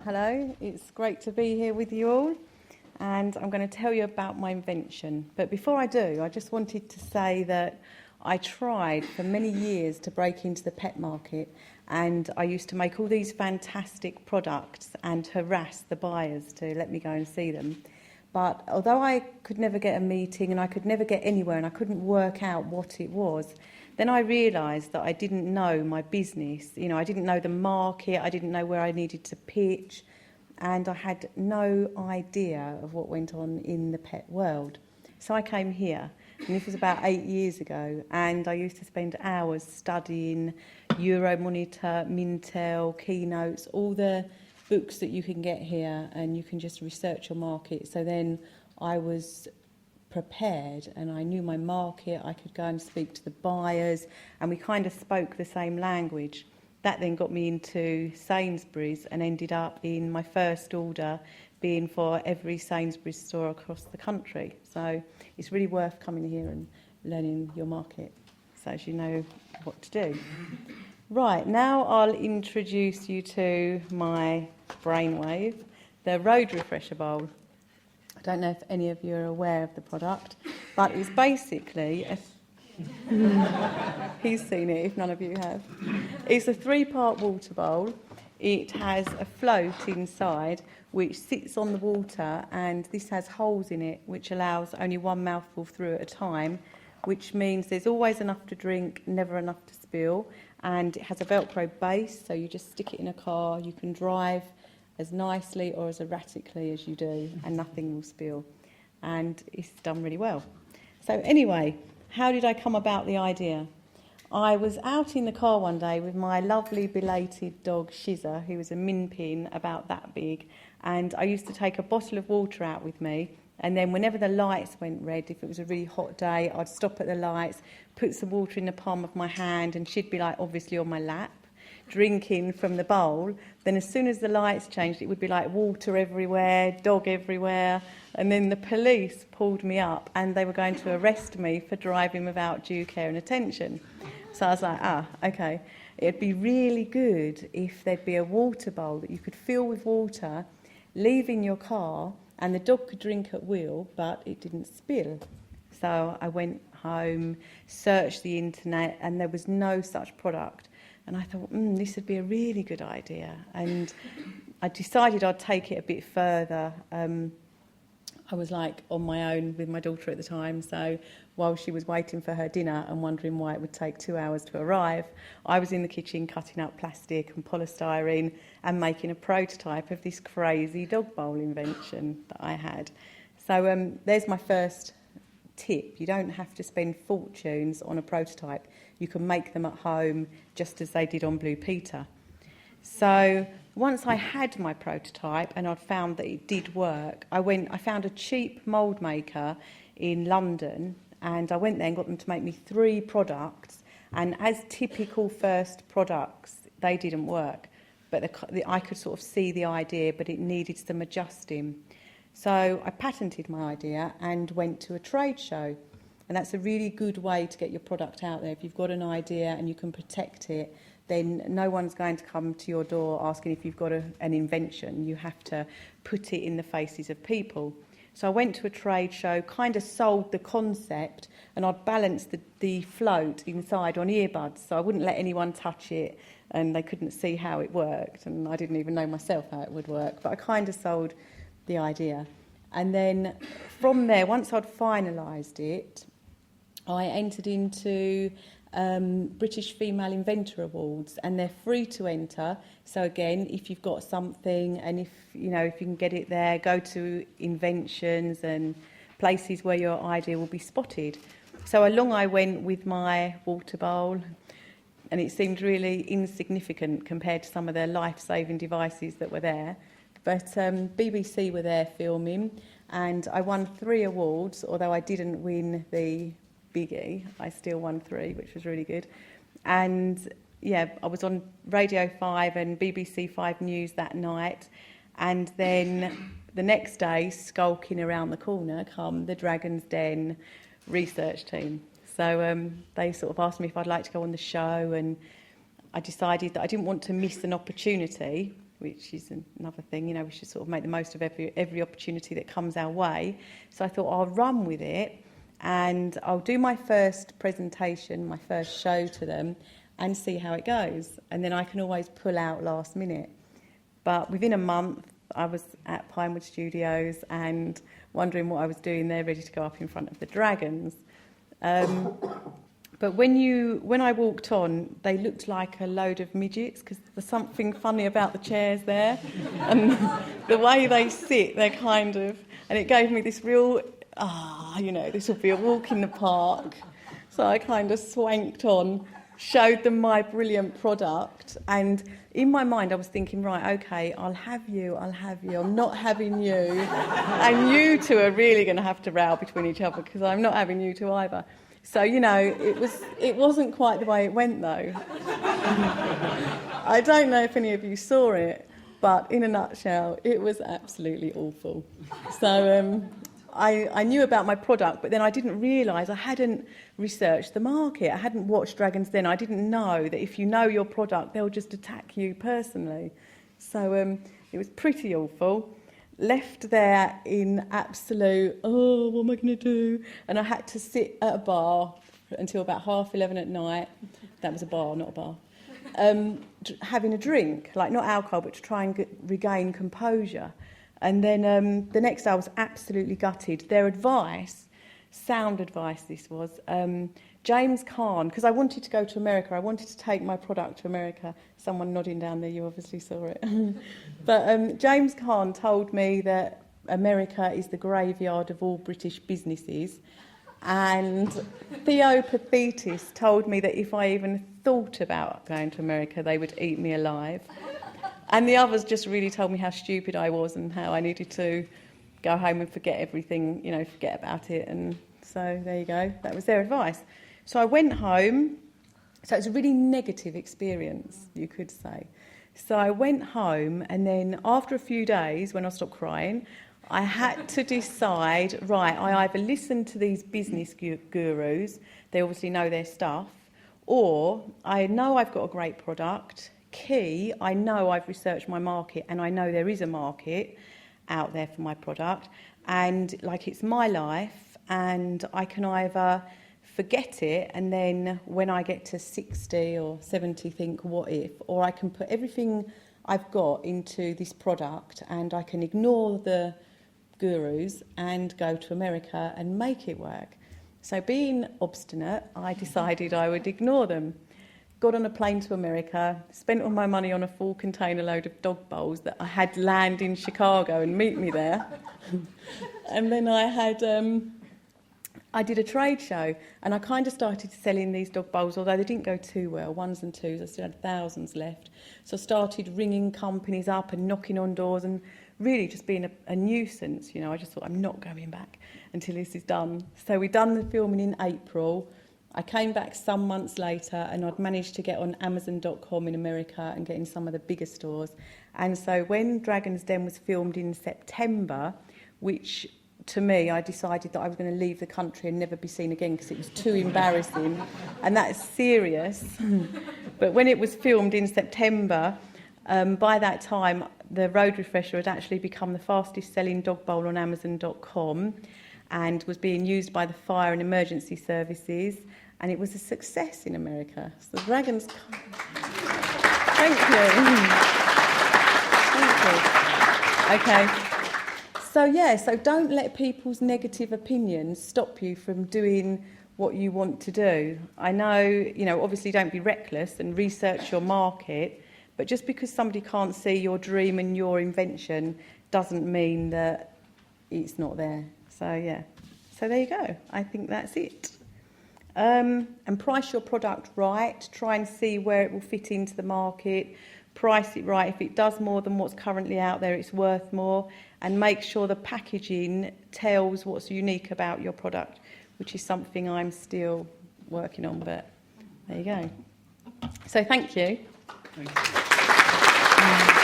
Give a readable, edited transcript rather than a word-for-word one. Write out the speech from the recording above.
Hello, it's great to be here with you all, and I'm going to tell you about my invention. But before I do, I just wanted to say that I tried for many years to break into the pet market, and I used to make all these fantastic products and harass the buyers to let me go and see them. But although I could never get a meeting and I could never get anywhere and I couldn't work out what it was, then I realised that I didn't know my business. I didn't know the market, I didn't know where I needed to pitch, and I had no idea of what went on in the pet world. So I came here, and this was about 8 years ago, and I used to spend hours studying Euromonitor, Mintel, Keynotes, all the books that you can get here, and you can just research your market. So then I was prepared and I knew my market. I could go and speak to the buyers, and we kind of spoke the same language. That then got me into Sainsbury's and ended up in my first order being for every Sainsbury's store across the country. So it's really worth coming here and learning your market so as you know what to do. Right, now I'll introduce you to my brainwave, the Road Refresher Bowl. I don't know if any of you are aware of the product, but it's basically he's seen it if none of you have. It's a 3-part water bowl. It has a float inside which sits on the water, and this has holes in it which allows only one mouthful through at a time, which means there's always enough to drink, never enough to spill, and it has a Velcro base, so you just stick it in a car. You can drive as nicely or as erratically as you do, and nothing will spill. And it's done really well. So anyway, how did I come about the idea? I was out in the car one day with my lovely belated dog Shizza, who was a min pin about that big, and I used to take a bottle of water out with me, and then whenever the lights went red, if it was a really hot day, I'd stop at the lights, put some water in the palm of my hand, and she'd be like obviously on my lap, drinking from the bowl. Then as soon as the lights changed, it would be like water everywhere, dog everywhere, and then the police pulled me up and they were going to arrest me for driving without due care and attention. So I was like, okay, it'd be really good if there'd be a water bowl that you could fill with water, leave in your car, and the dog could drink at will, but it didn't spill. So I went home, searched the internet, and there was no such product. And I thought, this would be a really good idea. And I decided I'd take it a bit further. I was like on my own with my daughter at the time. So while she was waiting for her dinner and wondering why it would take 2 hours to arrive, I was in the kitchen cutting up plastic and polystyrene and making a prototype of this crazy dog bowl invention that I had. So there's my first tip. You don't have to spend fortunes on a prototype. You can make them at home just as they did on Blue Peter. So once I had my prototype and I'd found that it did work, I found a cheap mould maker in London, and I went there and got them to make me 3 products, and as typical first products, they didn't work. But I could sort of see the idea, but it needed some adjusting. So I patented my idea and went to a trade show. And that's a really good way to get your product out there. If you've got an idea and you can protect it, then no one's going to come to your door asking if you've got an invention. You have to put it in the faces of people. So I went to a trade show, kind of sold the concept, and I'd balanced the float inside on earbuds, so I wouldn't let anyone touch it, and they couldn't see how it worked, and I didn't even know myself how it would work, but I kind of sold the idea. And then from there, once I'd finalised it, I entered into British Female Inventor Awards, and they're free to enter. So again, if you've got something, and if you can get it there, go to inventions and places where your idea will be spotted. So along I went with my water bowl, and it seemed really insignificant compared to some of their life-saving devices that were there. But BBC were there filming, and I won 3 awards, although I didn't win the biggie. I still won 3, which was really good. And yeah, I was on Radio 5 and BBC 5 News that night, and then the next day, skulking around the corner, come the Dragon's Den research team. So they sort of asked me if I'd like to go on the show, and I decided that I didn't want to miss an opportunity which is another thing. You know, we should sort of make the most of every opportunity that comes our way. So I thought I'll run with it and I'll do my first presentation, my first show to them and see how it goes. And then I can always pull out last minute. But within a month, I was at Pinewood Studios and wondering what I was doing there, ready to go up in front of the dragons. But when I walked on, they looked like a load of midgets because there's something funny about the chairs there. And the way they sit, they're kind of... And it gave me this real, you know, this will be a walk in the park. So I kind of swanked on, showed them my brilliant product. And in my mind, I was thinking, right, OK, I'll have you, I'm not having you. And you two are really going to have to row between each other because I'm not having you two either. So, you know, it wasn't quite the way it went, though. I don't know if any of you saw it, but in a nutshell, it was absolutely awful. So I knew about my product, but then I didn't realise I hadn't researched the market. I hadn't watched Dragons then. I didn't know that if you know your product, they'll just attack you personally. So it was pretty awful. Left there in absolute, what am I going to do? And I had to sit at a bar until about 11:30 at night. That was a bar, not a bar. Having a drink, like not alcohol, but to try and regain composure. And then the next day I was absolutely gutted. Their advice, sound advice this was, James Caan, because I wanted to go to America. I wanted to take my product to America. Someone nodding down there, you obviously saw it. But James Caan told me that America is the graveyard of all British businesses. And Theo Pathetis told me that if I even thought about going to America, they would eat me alive. And the others just really told me how stupid I was and how I needed to go home and forget everything, you know, forget about it. And so there you go. That was their advice. So I went home. So it was a really negative experience, you could say. So I went home, and then after a few days, when I stopped crying, I had to decide, right, I either listen to these business gurus, they obviously know their stuff, or I know I've got a great product. Key, I know I've researched my market, and I know there is a market out there for my product, and like it's my life, and I can either forget it and then when I get to 60 or 70 think what if, or I can put everything I've got into this product and I can ignore the gurus and go to America and make it work. So being obstinate, I decided I would ignore them. Got on a plane to America, spent all my money on a full container load of dog bowls that I had land in Chicago and meet me there. And then I did a trade show and I kind of started selling these dog bowls, although they didn't go too well, ones and twos. I still had thousands left. So I started ringing companies up and knocking on doors and really just being a nuisance. You know, I just thought, I'm not going back until this is done. So we'd done the filming in April. I came back some months later and I'd managed to get on Amazon.com in America and get in some of the bigger stores. And so when Dragon's Den was filmed in September, which to me, I decided that I was going to leave the country and never be seen again because it was too embarrassing. And that's serious. But when it was filmed in September, by that time, the Road Refresher had actually become the fastest selling dog bowl on Amazon.com and was being used by the fire and emergency services. And it was a success in America. So the Dragons... Thank you. Thank you. Okay. So don't let people's negative opinions stop you from doing what you want to do. I know, you know, obviously don't be reckless and research your market, but just because somebody can't see your dream and your invention doesn't mean that it's not there. So, yeah. So there you go. I think that's it. And price your product right. Try and see where it will fit into the market. Price it right. If it does more than what's currently out there, it's worth more. And make sure the packaging tells what's unique about your product, which is something I'm still working on, but there you go. So thank you. Thank you.